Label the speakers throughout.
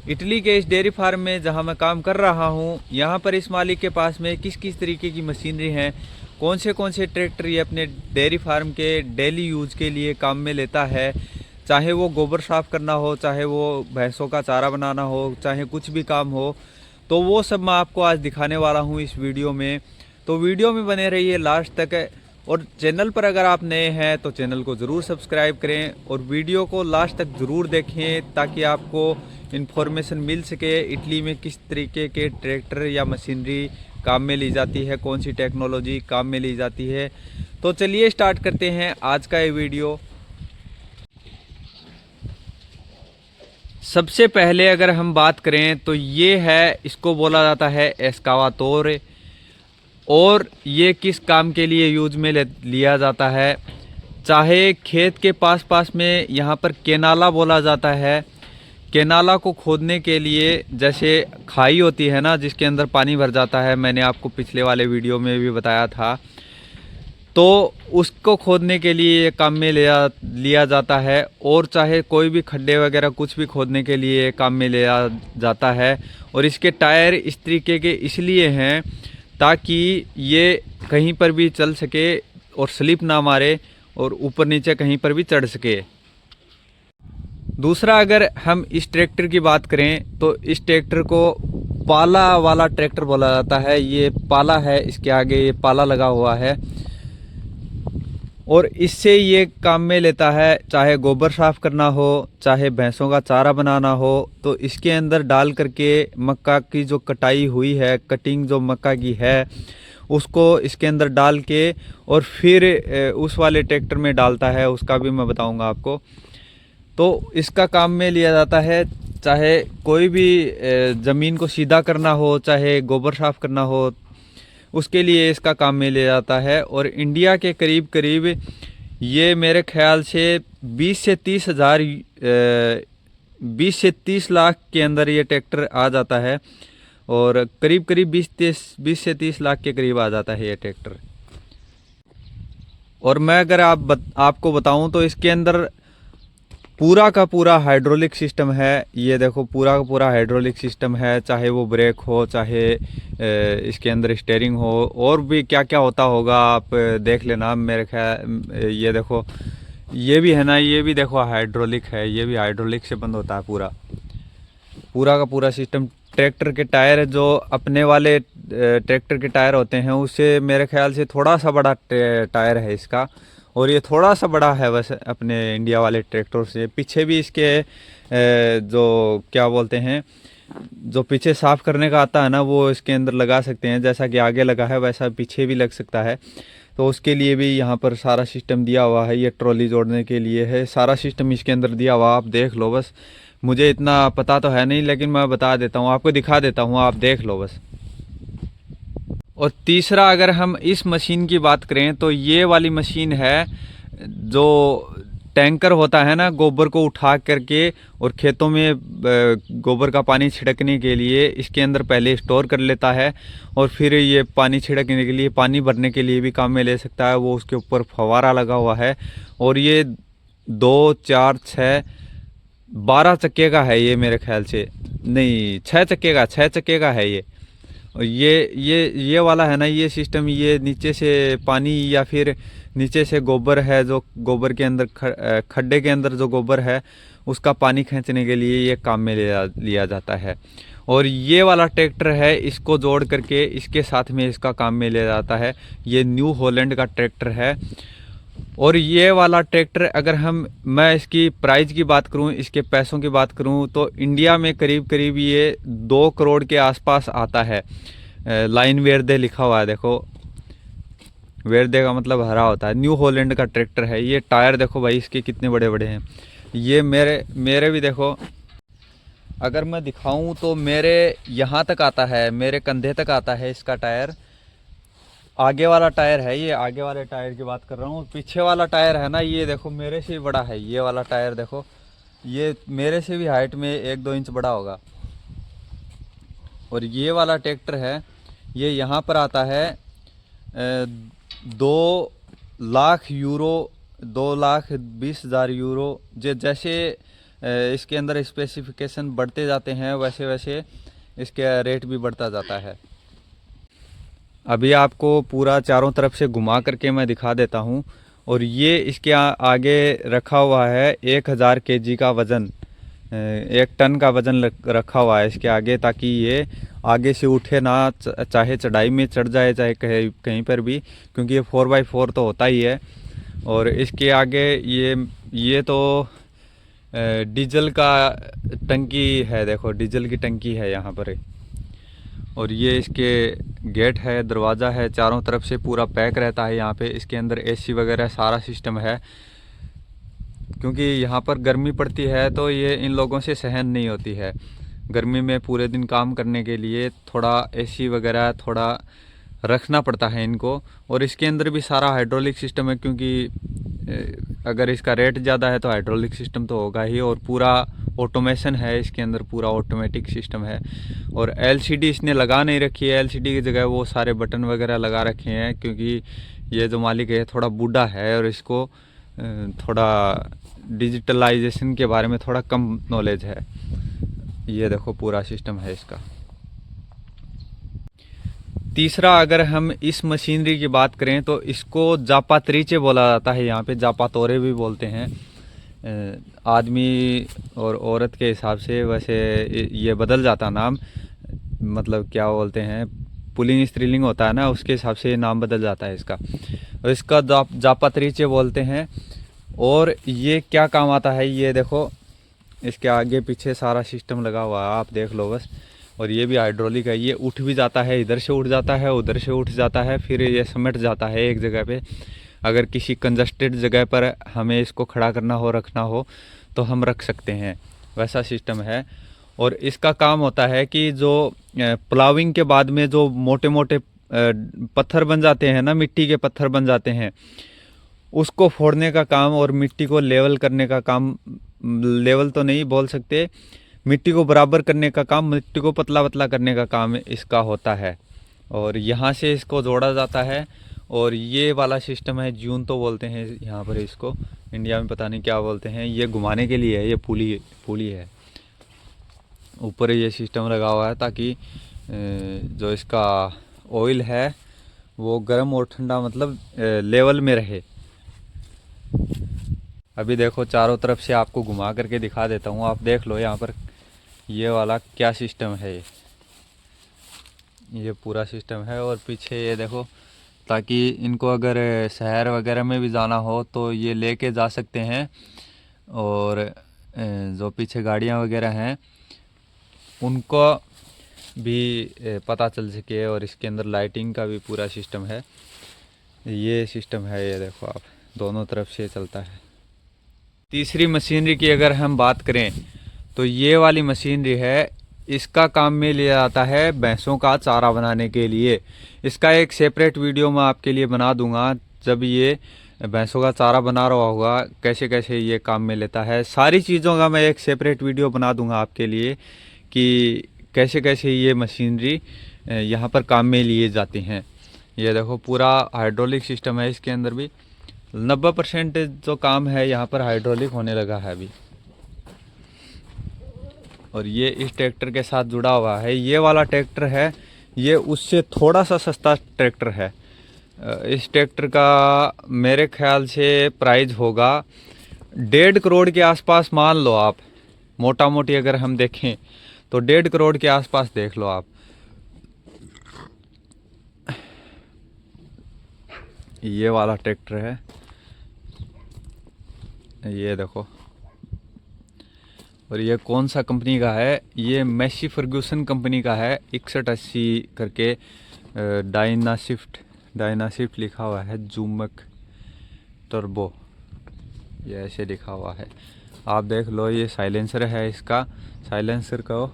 Speaker 1: Italy के इस dairy farm में जहां मैं काम कर रहा हूं, यहां पर इस मालिक के पास में किस किस तरीके की मशीनरी हैं, कौन से ट्रैक्टर ये अपने डेयरी फार्म के डेली यूज के लिए काम में लेता है। चाहे वो गोबर साफ़ करना हो, चाहे वो भैंसों का चारा बनाना हो, चाहे कुछ भी काम हो, तो वो सब मैं आपको आज दिखाने वाला हूँ इस वीडियो में। तो वीडियो में बने रहिए लास्ट तक। और चैनल पर अगर आप नए हैं तो चैनल को ज़रूर सब्सक्राइब करें और वीडियो को लास्ट तक ज़रूर देखें ताकि आपको इन्फॉर्मेशन मिल सके इटली में किस तरीके के ट्रैक्टर या मशीनरी काम में ली जाती है, कौन सी टेक्नोलॉजी काम में ली जाती है। तो चलिए स्टार्ट करते हैं आज का ये वीडियो। सबसे पहले अगर हम बात करें तो ये है, इसको बोला जाता है एस्कावातोर। और ये किस काम के लिए यूज में लिया जाता है, चाहे खेत के पास में यहाँ पर केनाला बोला जाता है। केनाला को खोदने के लिए, जैसे खाई होती है ना जिसके अंदर पानी भर जाता है, मैंने आपको पिछले वाले वीडियो में भी बताया था, तो उसको खोदने के लिए ये काम में लिया जाता है। और चाहे कोई भी खड्डे वगैरह कुछ भी खोदने के लिए काम में लिया जाता है। और इसके टायर इस तरीके के इसलिए हैं ताकि ये कहीं पर भी चल सके और स्लिप ना मारे और ऊपर नीचे कहीं पर भी चढ़ सके। दूसरा, अगर हम इस ट्रैक्टर की बात करें तो इस ट्रैक्टर को पाला वाला ट्रैक्टर बोला जाता है। ये पाला है, इसके आगे ये पाला लगा हुआ है और इससे ये काम में लेता है। चाहे गोबर साफ़ करना हो, चाहे भैंसों का चारा बनाना हो, तो इसके अंदर डाल करके मक्का की जो कटाई हुई है, कटिंग जो मक्का की है, उसको इसके अंदर डाल के और फिर उस वाले ट्रैक्टर में डालता है, उसका भी मैं बताऊंगा आपको। तो इसका काम में लिया जाता है, चाहे कोई भी ज़मीन को सीधा करना हो, चाहे गोबर साफ़ करना हो, उसके लिए इसका काम में लिया जाता है। और इंडिया के करीब करीब ये मेरे ख्याल से 20 से 30 हज़ार 20 से 30 लाख के अंदर ये ट्रैक्टर आ जाता है और करीब करीब 20 से 30 लाख के करीब आ जाता है ये ट्रैक्टर। और मैं अगर आपको बताऊं तो इसके अंदर पूरा का पूरा हाइड्रोलिक सिस्टम है। ये देखो, पूरा का पूरा हाइड्रोलिक सिस्टम है, चाहे वो ब्रेक हो, चाहे इसके अंदर स्टीयरिंग हो, और भी क्या क्या होता होगा आप देख लेना। मेरे ख्याल ये देखो, ये भी है ना, ये भी देखो हाइड्रोलिक है, ये भी हाइड्रोलिक से बंद होता है पूरा का पूरा सिस्टम। ट्रैक्टर के टायर जो अपने वाले ट्रैक्टर के टायर होते हैं उससे मेरे ख्याल से थोड़ा सा बड़ा टायर है इसका, और ये थोड़ा सा बड़ा है बस अपने इंडिया वाले ट्रैक्टर से। पीछे भी इसके जो क्या बोलते हैं, जो पीछे साफ़ करने का आता है ना, वो इसके अंदर लगा सकते हैं। जैसा कि आगे लगा है वैसा पीछे भी लग सकता है, तो उसके लिए भी यहाँ पर सारा सिस्टम दिया हुआ है। ये ट्रॉली जोड़ने के लिए है, सारा सिस्टम इसके अंदर दिया हुआ, आप देख लो बस। मुझे इतना पता तो है नहीं, लेकिन मैं बता देता हूँ, आपको दिखा देता हूँ, आप देख लो बस। और तीसरा, अगर हम इस मशीन की बात करें तो ये वाली मशीन है जो टैंकर होता है ना, गोबर को उठा करके और खेतों में गोबर का पानी छिड़कने के लिए इसके अंदर पहले स्टोर कर लेता है और फिर ये पानी छिड़कने के लिए, पानी भरने के लिए भी काम में ले सकता है। वो उसके ऊपर फव्वारा लगा हुआ है और ये 2, 4, 6, 12 चक्के का है ये मेरे ख्याल से, नहीं 6 चक्के का है ये। और ये वाला है ना, ये सिस्टम, ये नीचे से पानी या फिर नीचे से गोबर है, जो गोबर के अंदर खड्डे के अंदर जो गोबर है उसका पानी खींचने के लिए ये काम में लिया जाता है। और ये वाला ट्रैक्टर है, इसको जोड़ करके इसके साथ में इसका काम में लिया जाता है। ये न्यू हॉलैंड का ट्रैक्टर है। और ये वाला ट्रैक्टर, अगर मैं इसकी प्राइस की बात करूं, इसके पैसों की बात करूं, तो इंडिया में करीब करीब ये 2 करोड़ के आसपास आता है। लाइन वेरदे लिखा हुआ है, देखो, वेरदे का मतलब हरा होता है। न्यू हॉलैंड का ट्रैक्टर है। ये टायर देखो भाई इसके कितने बड़े बड़े हैं। ये मेरे भी देखो, अगर मैं दिखाऊं तो मेरे यहाँ तक आता है, मेरे कंधे तक आता है इसका टायर। आगे वाला टायर है, ये आगे वाले टायर की बात कर रहा हूँ। पीछे वाला टायर है ना, ये देखो मेरे से भी बड़ा है। ये वाला टायर देखो, ये मेरे से भी हाइट में 1-2 इंच बड़ा होगा। और ये वाला ट्रैक्टर है, ये यहाँ पर आता है 2 लाख यूरो, 2,20,000 यूरो। जैसे इसके अंदर स्पेसिफिकेशन बढ़ते जाते हैं वैसे वैसे इसके रेट भी बढ़ता जाता है। अभी आपको पूरा चारों तरफ से घुमा करके मैं दिखा देता हूँ। और ये इसके आगे रखा हुआ है 1000 kg का वज़न, 1 टन का वज़न रखा हुआ है इसके आगे, ताकि ये आगे से उठे ना, चाहे चढ़ाई में चढ़ जाए चाहे कहीं पर भी, क्योंकि ये 4x4 तो होता ही है। और इसके आगे ये तो डीजल का टंकी है, देखो डीजल की टंकी है यहाँ पर। और ये इसके गेट है, दरवाज़ा है, चारों तरफ से पूरा पैक रहता है यहाँ पे। इसके अंदर एसी वगैरह सारा सिस्टम है, क्योंकि यहाँ पर गर्मी पड़ती है तो ये इन लोगों से सहन नहीं होती है। गर्मी में पूरे दिन काम करने के लिए थोड़ा एसी वगैरह थोड़ा रखना पड़ता है इनको। और इसके अंदर भी सारा हाइड्रोलिक सिस्टम है, क्योंकि अगर इसका रेट ज़्यादा है तो हाइड्रोलिक सिस्टम तो होगा ही। और पूरा ऑटोमेशन है इसके अंदर, पूरा ऑटोमेटिक सिस्टम है। और एलसीडी इसने लगा नहीं रखी है, एलसीडी की जगह वो सारे बटन वगैरह लगा रखे हैं, क्योंकि ये जो मालिक है थोड़ा बूढ़ा है और इसको थोड़ा डिजिटलाइजेशन के बारे में थोड़ा कम नॉलेज है। ये देखो पूरा सिस्टम है इसका। तीसरा, अगर हम इस मशीनरी की बात करें तो इसको जापात्रीचे बोला जाता है, यहाँ पे जापातोरे भी बोलते हैं। आदमी और औरत के हिसाब से वैसे ये बदल जाता नाम, मतलब क्या बोलते हैं, पुल्लिंग स्त्रीलिंग होता है ना, उसके हिसाब से नाम बदल जाता है इसका। और इसका जापात्रीचे बोलते हैं। और ये क्या काम आता है, ये देखो इसके आगे पीछे सारा सिस्टम लगा हुआ है, आप देख लो बस। और ये भी हाइड्रोलिक है, ये उठ भी जाता है, इधर से उठ जाता है, उधर से उठ जाता है, फिर ये समेट जाता है एक जगह पे। अगर किसी कंजस्टेड जगह पर हमें इसको खड़ा करना हो, रखना हो, तो हम रख सकते हैं, वैसा सिस्टम है। और इसका काम होता है कि जो प्लाविंग के बाद में जो मोटे मोटे पत्थर बन जाते हैं ना, मिट्टी के पत्थर बन जाते हैं, उसको फोड़ने का काम और मिट्टी को लेवल करने का काम, लेवल तो नहीं बोल सकते, मिट्टी को बराबर करने का काम, मिट्टी को पतला पतला करने का काम इसका होता है। और यहाँ से इसको जोड़ा जाता है। और ये वाला सिस्टम है, जून तो बोलते हैं यहाँ पर इसको, इंडिया में पता नहीं क्या बोलते हैं। ये घुमाने के लिए है, ये पुली है, ऊपर ये सिस्टम लगा हुआ है, ताकि जो इसका ऑयल है वो गर्म और ठंडा, मतलब लेवल में रहे। अभी देखो चारों तरफ से आपको घुमा करके दिखा देता हूँ, आप देख लो यहाँ पर ये वाला क्या सिस्टम है। ये पूरा सिस्टम है। और पीछे ये देखो, ताकि इनको अगर शहर वगैरह में भी जाना हो तो ये लेके जा सकते हैं। और जो पीछे गाड़ियाँ वगैरह हैं उनको भी पता चल सके। और इसके अंदर लाइटिंग का भी पूरा सिस्टम है, ये सिस्टम है, ये देखो आप, दोनों तरफ से चलता है। तीसरी मशीनरी की अगर हम बात करें तो ये वाली मशीनरी है, इसका काम में लिया जाता है भैंसों का चारा बनाने के लिए। इसका एक सेपरेट वीडियो मैं आपके लिए बना दूंगा, जब ये भैंसों का चारा बना रहा होगा कैसे कैसे ये काम में लेता है। सारी चीज़ों का मैं एक सेपरेट वीडियो बना दूंगा आपके लिए कि कैसे कैसे ये मशीनरी यहाँ पर काम में लिए जाती हैं। ये देखो पूरा हाइड्रोलिक सिस्टम है, इसके अंदर भी 90% जो काम है यहाँ पर हाइड्रोलिक होने लगा है अभी। और ये इस ट्रैक्टर के साथ जुड़ा हुआ है। ये वाला ट्रैक्टर है, ये उससे थोड़ा सा सस्ता ट्रैक्टर है। इस ट्रैक्टर का मेरे ख्याल से प्राइस होगा 1.5 करोड़ के आसपास, मान लो आप, मोटा मोटी अगर हम देखें तो 1.5 करोड़ के आसपास देख लो आप। ये वाला ट्रैक्टर है, ये देखो। और ये कौन सा कंपनी का है, ये मैसी फर्ग्यूसन कंपनी का है, 6180 करके डायनाशिफ्ट लिखा हुआ है, जूमक टर्बो, ये ऐसे लिखा हुआ है, आप देख लो। ये साइलेंसर है, इसका साइलेंसर को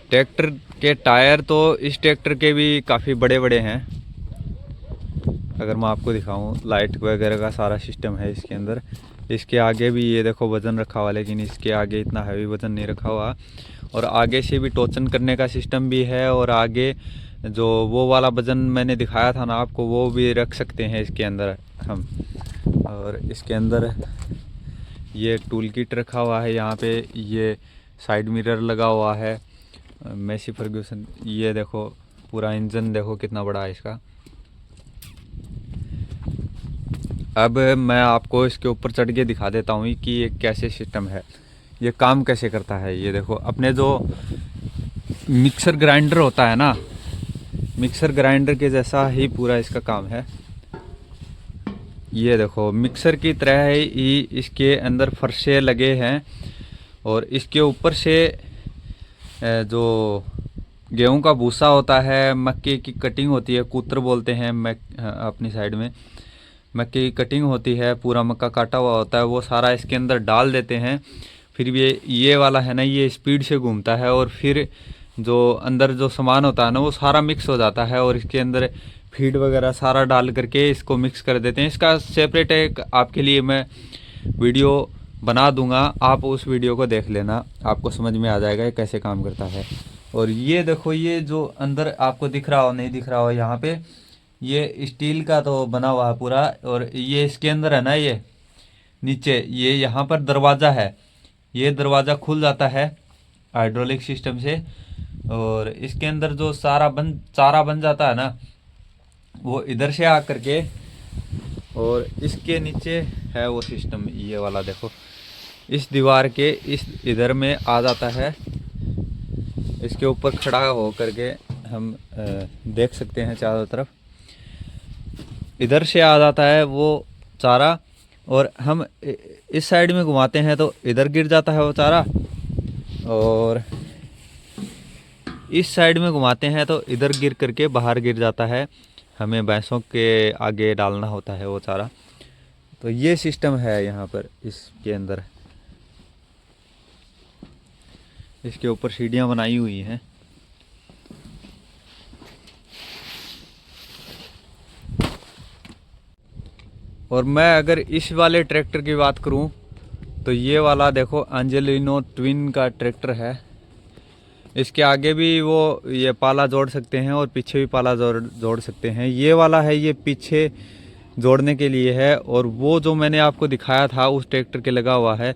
Speaker 1: ट्रैक्टर के टायर तो इस ट्रैक्टर के भी काफ़ी बड़े बड़े हैं। अगर मैं आपको दिखाऊं, लाइट वगैरह का सारा सिस्टम है इसके अंदर। इसके आगे भी ये देखो वज़न रखा हुआ, लेकिन इसके आगे इतना हैवी वज़न नहीं रखा हुआ। और आगे से भी टोचन करने का सिस्टम भी है। और आगे जो वो वाला वज़न मैंने दिखाया था ना आपको, वो भी रख सकते हैं इसके अंदर हम। और इसके अंदर ये टूल किट रखा हुआ है। यहाँ पे ये साइड मिरर लगा हुआ है, मेसी फर्ग्यूसन। ये देखो पूरा इंजन देखो कितना बड़ा है इसका। अब मैं आपको इसके ऊपर चढ़ के दिखा देता हूँ कि ये कैसे सिस्टम है, ये काम कैसे करता है। ये देखो अपने जो मिक्सर ग्राइंडर होता है ना, मिक्सर ग्राइंडर के जैसा ही पूरा इसका काम है। ये देखो मिक्सर की तरह ही इसके अंदर फरसे लगे हैं और इसके ऊपर से जो गेहूं का भूसा होता है, मक्के की कटिंग होती है, कूत्र बोलते हैं अपनी साइड में, मक्के की कटिंग होती है, पूरा मक्का काटा हुआ होता है, वो सारा इसके अंदर डाल देते हैं। फिर ये वाला है ना, ये स्पीड से घूमता है और फिर जो अंदर जो सामान होता है ना वो सारा मिक्स हो जाता है और इसके अंदर फीड वगैरह सारा डाल करके इसको मिक्स कर देते हैं। इसका सेपरेट एक आपके लिए मैं वीडियो बना दूंगा, आप उस वीडियो को देख लेना, आपको समझ में आ जाएगा ये कैसे काम करता है। और ये देखो ये जो अंदर आपको दिख रहा हो नहीं दिख रहा हो, यहाँ पे ये स्टील का तो बना हुआ है पूरा, और ये इसके अंदर है ना, ये नीचे ये यहाँ पर दरवाज़ा है, ये दरवाज़ा खुल जाता है हाइड्रोलिक सिस्टम से और इसके अंदर जो चारा बन जाता है ना वो इधर से आ करके, और इसके नीचे है वो सिस्टम, ये वाला देखो इस दीवार के इस इधर में आ जाता है। इसके ऊपर खड़ा हो करके हम देख सकते हैं चारों तरफ, इधर से आ जाता है वो चारा और हम इस साइड में घुमाते हैं तो इधर गिर जाता है वो चारा, और इस साइड में घुमाते हैं तो इधर गिर करके बाहर गिर जाता है, हमें भैंसों के आगे डालना होता है वो चारा। तो ये सिस्टम है यहाँ पर इसके अंदर, इसके ऊपर सीढ़ियाँ बनाई हुई हैं। और मैं अगर इस वाले ट्रैक्टर की बात करूं तो ये वाला देखो एंजेलिनो ट्विन का ट्रैक्टर है। इसके आगे भी वो ये पाला जोड़ सकते हैं और पीछे भी पाला जोड़ सकते हैं। ये वाला है ये पीछे जोड़ने के लिए है, और वो जो मैंने आपको दिखाया था उस ट्रैक्टर के लगा हुआ है,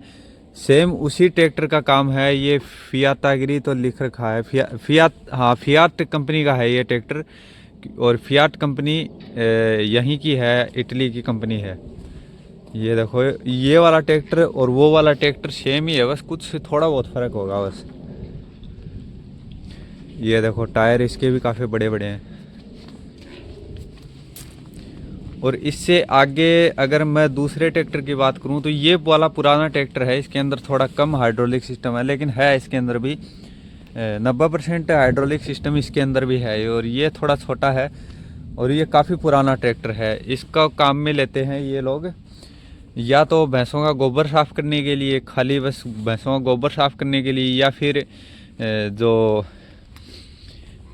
Speaker 1: सेम उसी ट्रैक्टर का काम है। ये फियातागिरी तो लिख रखा है, फियाट कंपनी का है ये ट्रैक्टर, और फियाट कंपनी यहीं की है, इटली की कंपनी है। ये देखो ये वाला ट्रैक्टर और वो वाला ट्रैक्टर सेम ही है, बस कुछ थोड़ा बहुत फ़र्क होगा बस। ये देखो टायर इसके भी काफ़ी बड़े बड़े हैं। और इससे आगे अगर मैं दूसरे ट्रैक्टर की बात करूं तो ये वाला पुराना ट्रैक्टर है, इसके अंदर थोड़ा कम हाइड्रोलिक सिस्टम है, लेकिन है इसके अंदर भी 90% हाइड्रोलिक सिस्टम इसके अंदर भी है। और ये थोड़ा छोटा है और ये काफ़ी पुराना ट्रैक्टर है। इसका काम में लेते हैं ये लोग, या तो भैंसों का गोबर साफ़ करने के लिए, खाली बस भैंसों का गोबर साफ़ करने के लिए, या फिर जो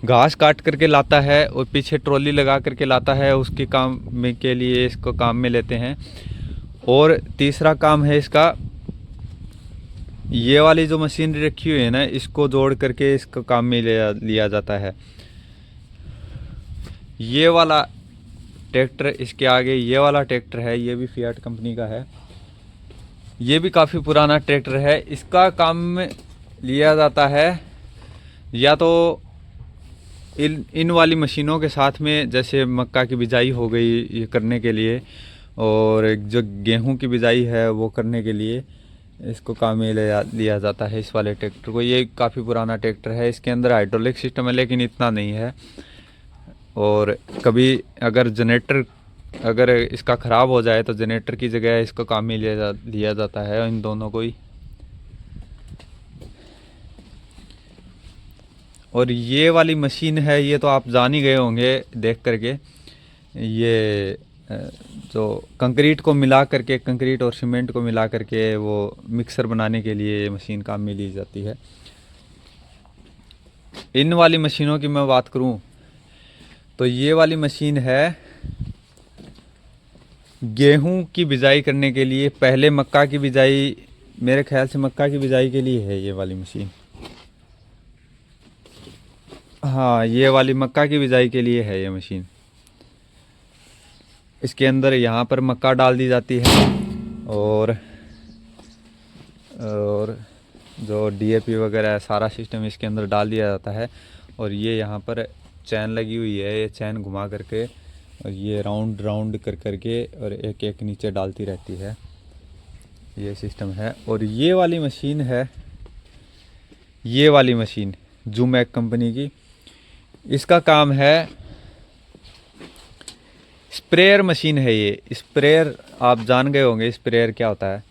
Speaker 1: घास काट करके लाता है और पीछे ट्रॉली लगा करके लाता है, उसके काम में के लिए इसको काम में लेते हैं। और तीसरा काम है इसका, ये वाली जो मशीनरी रखी हुई है ना, इसको जोड़ करके इसको काम में लिया जाता है। ये वाला ट्रैक्टर इसके आगे ये वाला ट्रैक्टर है, ये भी फियाट कंपनी का है, ये भी काफ़ी पुराना ट्रैक्टर है। इसका काम में लिया जाता है या तो इन वाली मशीनों के साथ में, जैसे मक्का की बिजाई हो गई ये करने के लिए, और जो गेहूं की बिजाई है वो करने के लिए इसको काम में लिया जाता है इस वाले ट्रैक्टर को। ये काफ़ी पुराना ट्रैक्टर है, इसके अंदर हाइड्रोलिक सिस्टम है लेकिन इतना नहीं है। और कभी अगर जनरेटर अगर इसका ख़राब हो जाए तो जनरेटर की जगह इसको काम में लिया जाता है, इन दोनों को ही। और ये वाली मशीन है, ये तो आप जान ही गए होंगे देख करके, ये जो कंक्रीट को मिला करके, कंक्रीट और सीमेंट को मिला करके वो मिक्सर बनाने के लिए ये मशीन काम में ली जाती है। इन वाली मशीनों की मैं बात करूं तो ये वाली मशीन है गेहूं की बिजाई करने के लिए। पहले मक्का की बिजाई, मेरे ख्याल से मक्का की बिजाई के लिए है ये वाली मशीन। हाँ, ये वाली मक्का की बिजाई के लिए है ये मशीन। इसके अंदर यहाँ पर मक्का डाल दी जाती है और जो डीएपी वगैरह है सारा सिस्टम इसके अंदर डाल दिया जाता है। और ये यहाँ पर चैन लगी हुई है, ये चैन घुमा करके और ये राउंड राउंड कर करके और एक एक नीचे डालती रहती है, ये सिस्टम है। और ये वाली मशीन है, ये वाली मशीन जूमैक कंपनी की, इसका काम है स्प्रेयर मशीन है। ये स्प्रेयर आप जान गए होंगे, स्प्रेयर क्या होता है।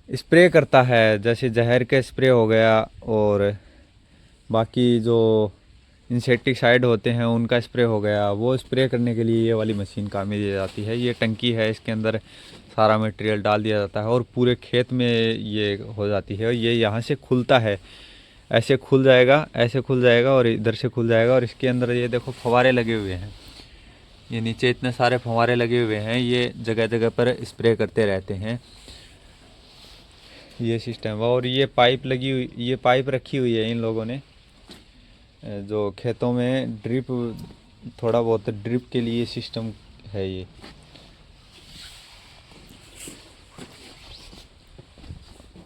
Speaker 1: स्प्रे करता है, जैसे जहर का स्प्रे हो गया और बाकी जो इंसेक्टिसाइड होते हैं उनका स्प्रे हो गया, वो स्प्रे करने के लिए ये वाली मशीन काम में दी जाती है। ये टंकी है, इसके अंदर सारा मटेरियल डाल दिया जाता है और पूरे खेत में ये हो जाती है। ये यहाँ से खुलता है, ऐसे खुल जाएगा, ऐसे खुल जाएगा और इधर से खुल जाएगा। और इसके अंदर ये देखो फव्वारे लगे हुए हैं, ये नीचे इतने सारे फव्वारे लगे हुए हैं, ये जगह जगह पर स्प्रे करते रहते हैं, ये सिस्टम। और ये पाइप लगी हुई, ये पाइप रखी हुई है इन लोगों ने, जो खेतों में ड्रिप, थोड़ा बहुत ड्रिप के लिए सिस्टम है ये।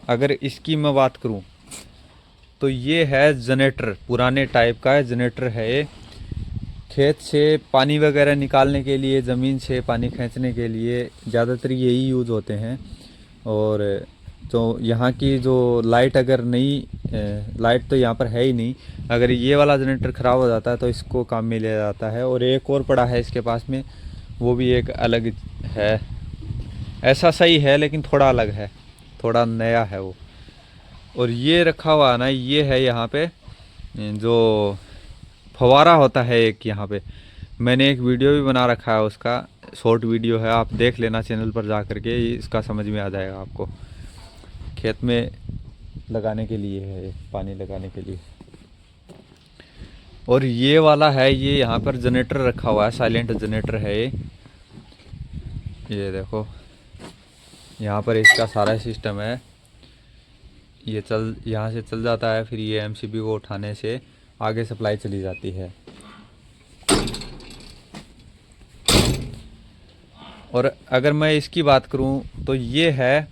Speaker 1: अगर इसकी मैं बात करूं तो ये है जनरेटर, पुराने टाइप का जनरेटर है ये। खेत से पानी वगैरह निकालने के लिए, ज़मीन से पानी खींचने के लिए ज़्यादातर यही यूज़ होते हैं। और तो यहाँ की जो लाइट, अगर नहीं, लाइट तो यहाँ पर है ही नहीं, अगर ये वाला जनरेटर ख़राब हो जाता है तो इसको काम में लिया जाता है। और एक और पड़ा है इसके पास में, वो भी एक अलग है, ऐसा सही है लेकिन थोड़ा अलग है, थोड़ा नया है वो। और ये रखा हुआ है ना, ये है यहाँ पे जो फव्वारा होता है एक, यहाँ पे मैंने एक वीडियो भी बना रखा है, उसका शॉर्ट वीडियो है, आप देख लेना चैनल पर जा करके, इसका समझ में आ जाएगा आपको। खेत में लगाने के लिए है, पानी लगाने के लिए। और ये वाला है, ये यहाँ पर जनरेटर रखा हुआ है, साइलेंट जनरेटर है ये देखो, यहाँ पर इसका सारा सिस्टम है। ये यहाँ से चल जाता है, फिर ये एमसीबी को उठाने से आगे सप्लाई चली जाती है। और अगर मैं इसकी बात करूं तो ये है,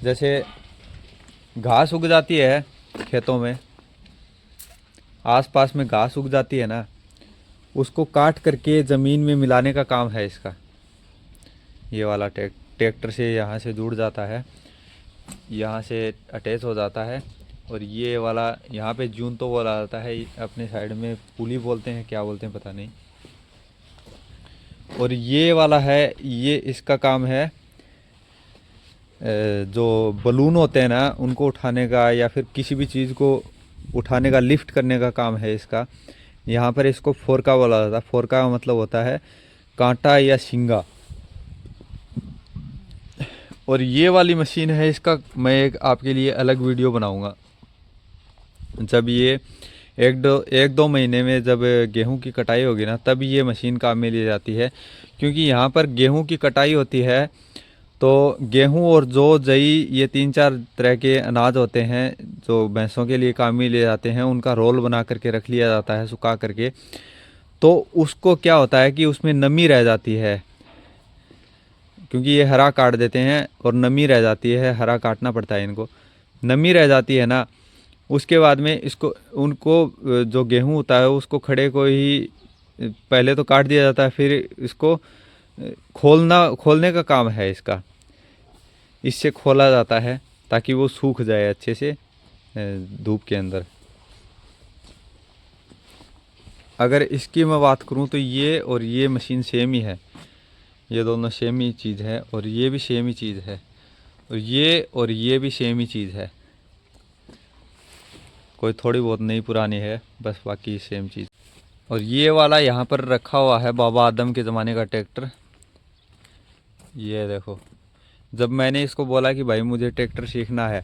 Speaker 1: जैसे घास उग जाती है खेतों में, आसपास में घास उग जाती है ना, उसको काट करके ज़मीन में मिलाने का काम है इसका। ये वाला ट्रैक्टर से यहाँ से जुड़ जाता है, यहाँ से अटैच हो जाता है। और ये वाला यहाँ पे जून तो बोला जाता है, अपने साइड में पुली बोलते हैं, क्या बोलते हैं पता नहीं। और ये वाला है, ये इसका काम है जो बलून होते हैं ना उनको उठाने का, या फिर किसी भी चीज़ को उठाने का, लिफ्ट करने का काम है इसका। यहाँ पर इसको फोरका बोला जाता है। फोरका का मतलब होता है कांटा या शिंगा। और ये वाली मशीन है, इसका मैं एक आपके लिए अलग वीडियो बनाऊंगा। जब ये एक दो महीने में जब गेहूं की कटाई होगी ना, तब ये मशीन काम में ली जाती है। क्योंकि यहाँ पर गेहूं की कटाई होती है तो गेहूं और जौ, जई, ये 3-4 तरह के अनाज होते हैं जो भैंसों के लिए काम में लिए जाते हैं, उनका रोल बना करके रख लिया जाता है सुखा करके। तो उसको क्या होता है कि उसमें नमी रह जाती है, क्योंकि ये हरा काट देते हैं और नमी रह जाती है, हरा काटना पड़ता है इनको, नमी रह जाती है ना। उसके बाद में इसको, उनको जो गेहूं होता है उसको खड़े को ही पहले तो काट दिया जाता है, फिर इसको खोलने का काम है इसका। इससे खोला जाता है ताकि वो सूख जाए अच्छे से धूप के अंदर। अगर इसकी मैं बात करूं तो ये और ये मशीन सेम ही है, ये दोनों सेम ही चीज़ है। और ये भी सेम ही चीज़ है, और ये भी सेम ही चीज़ है, कोई थोड़ी बहुत नई पुरानी है बस, बाकी सेम चीज़। और ये वाला यहाँ पर रखा हुआ है बाबा आदम के ज़माने का ट्रैक्टर। ये देखो, जब मैंने इसको बोला कि भाई मुझे ट्रैक्टर सीखना है,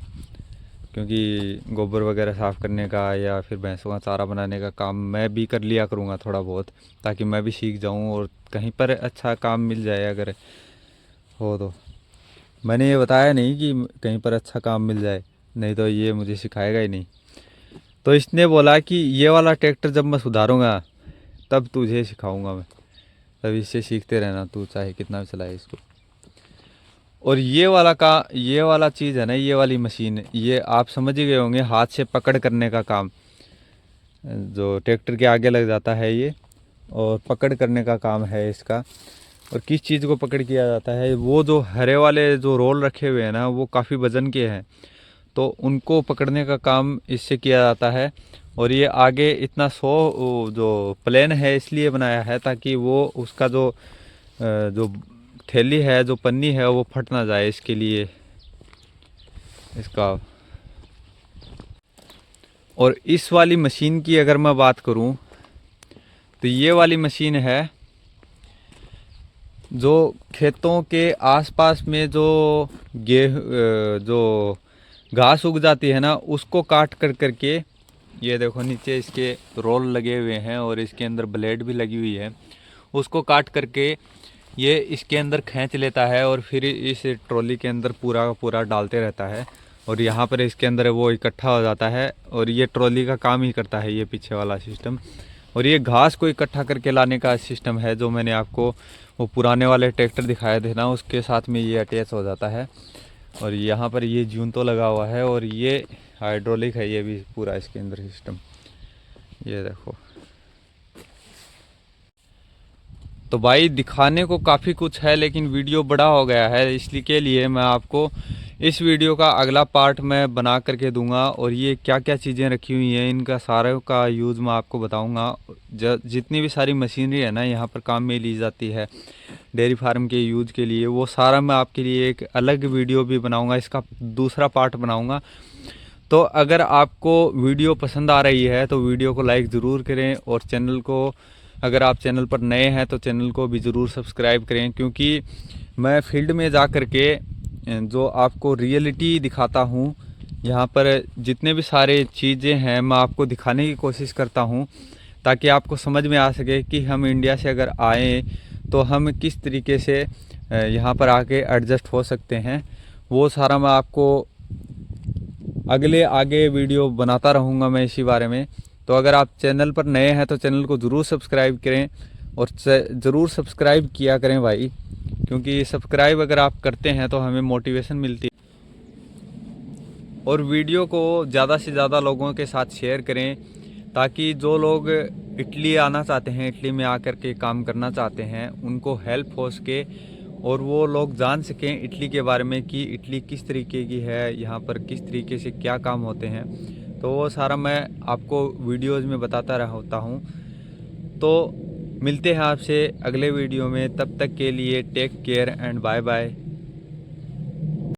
Speaker 1: क्योंकि गोबर वगैरह साफ़ करने का या फिर भैंसों का चारा बनाने का काम मैं भी कर लिया करूँगा थोड़ा बहुत, ताकि मैं भी सीख जाऊँ और कहीं पर अच्छा काम मिल जाए अगर हो तो। मैंने ये बताया नहीं कि कहीं पर अच्छा काम मिल जाए, नहीं तो ये मुझे सिखाएगा ही नहीं। तो इसने बोला कि ये वाला ट्रैक्टर जब मैं सुधारूँगा तब तुझे सिखाऊँगा मैं। तभी इससे सीखते रहना, तू चाहे कितना भी चलाए इसको। और ये वाला चीज़ है ना, ये वाली मशीन, ये आप समझ ही गए होंगे, हाथ से पकड़ करने का काम जो ट्रैक्टर के आगे लग जाता है ये, और पकड़ करने का काम है इसका। और किस चीज़ को पकड़ किया जाता है, वो जो हरे वाले जो रोल रखे हुए हैं ना, वो काफ़ी वज़न के हैं, तो उनको पकड़ने का काम इससे किया जाता है। और ये आगे इतना जो प्लेन है इसलिए बनाया है ताकि वो उसका जो थैली है, जो पन्नी है, वो फट ना जाए, इसके लिए इसका। और इस वाली मशीन की अगर मैं बात करूं तो ये वाली मशीन है जो खेतों के आसपास में जो घास उग जाती है ना, उसको काट कर करके, ये देखो नीचे इसके रोल लगे हुए हैं और इसके अंदर ब्लेड भी लगी हुई है, उसको काट करके ये इसके अंदर खींच लेता है और फिर इस ट्रॉली के अंदर पूरा का पूरा डालते रहता है। और यहाँ पर इसके अंदर वो इकट्ठा हो जाता है और ये ट्रॉली का काम ही करता है, ये पीछे वाला सिस्टम। और ये घास को इकट्ठा करके लाने का सिस्टम है, जो मैंने आपको वो पुराने वाले ट्रैक्टर दिखाए थे ना, उसके साथ में ये अटैच हो जाता है। और यहाँ पर ये जून तो लगा हुआ है और ये हाइड्रोलिक है, ये भी पूरा इसके अंदर सिस्टम, ये देखो। तो भाई दिखाने को काफ़ी कुछ है लेकिन वीडियो बड़ा हो गया है, इसलिए के लिए मैं आपको इस वीडियो का अगला पार्ट मैं बना करके दूंगा। और ये क्या क्या चीज़ें रखी हुई हैं, इनका सारे का यूज़ मैं आपको बताऊंगा। जितनी भी सारी मशीनरी है ना यहाँ पर काम में ली जाती है डेयरी फार्म के यूज़ के लिए, वो सारा मैं आपके लिए एक अलग वीडियो भी बनाऊँगा, इसका दूसरा पार्ट बनाऊँगा। तो अगर आपको वीडियो पसंद आ रही है तो वीडियो को लाइक ज़रूर करें, और चैनल को, अगर आप चैनल पर नए हैं तो चैनल को भी ज़रूर सब्सक्राइब करें, क्योंकि मैं फील्ड में जा कर के जो आपको रियलिटी दिखाता हूँ, यहाँ पर जितने भी सारे चीज़ें हैं मैं आपको दिखाने की कोशिश करता हूँ, ताकि आपको समझ में आ सके कि हम इंडिया से अगर आएँ तो हम किस तरीके से यहाँ पर आके एडजस्ट हो सकते हैं। वो सारा मैं आपको आगे वीडियो बनाता रहूँगा मैं इसी बारे में। तो अगर आप चैनल पर नए हैं तो चैनल को ज़रूर सब्सक्राइब करें, और ज़रूर सब्सक्राइब किया करें भाई, क्योंकि सब्सक्राइब अगर आप करते हैं तो हमें मोटिवेशन मिलती है। और वीडियो को ज़्यादा से ज़्यादा लोगों के साथ शेयर करें, ताकि जो लोग इटली आना चाहते हैं, इटली में आकर के काम करना चाहते हैं, उनको हेल्प हो सके और वो लोग जान सकें इटली के बारे में कि इटली किस तरीके की है, यहाँ पर किस तरीके से क्या काम होते हैं। तो वो सारा मैं आपको वीडियोज़ में बताता रहता हूँ। तो मिलते हैं आपसे अगले वीडियो में, तब तक के लिए take care and bye bye.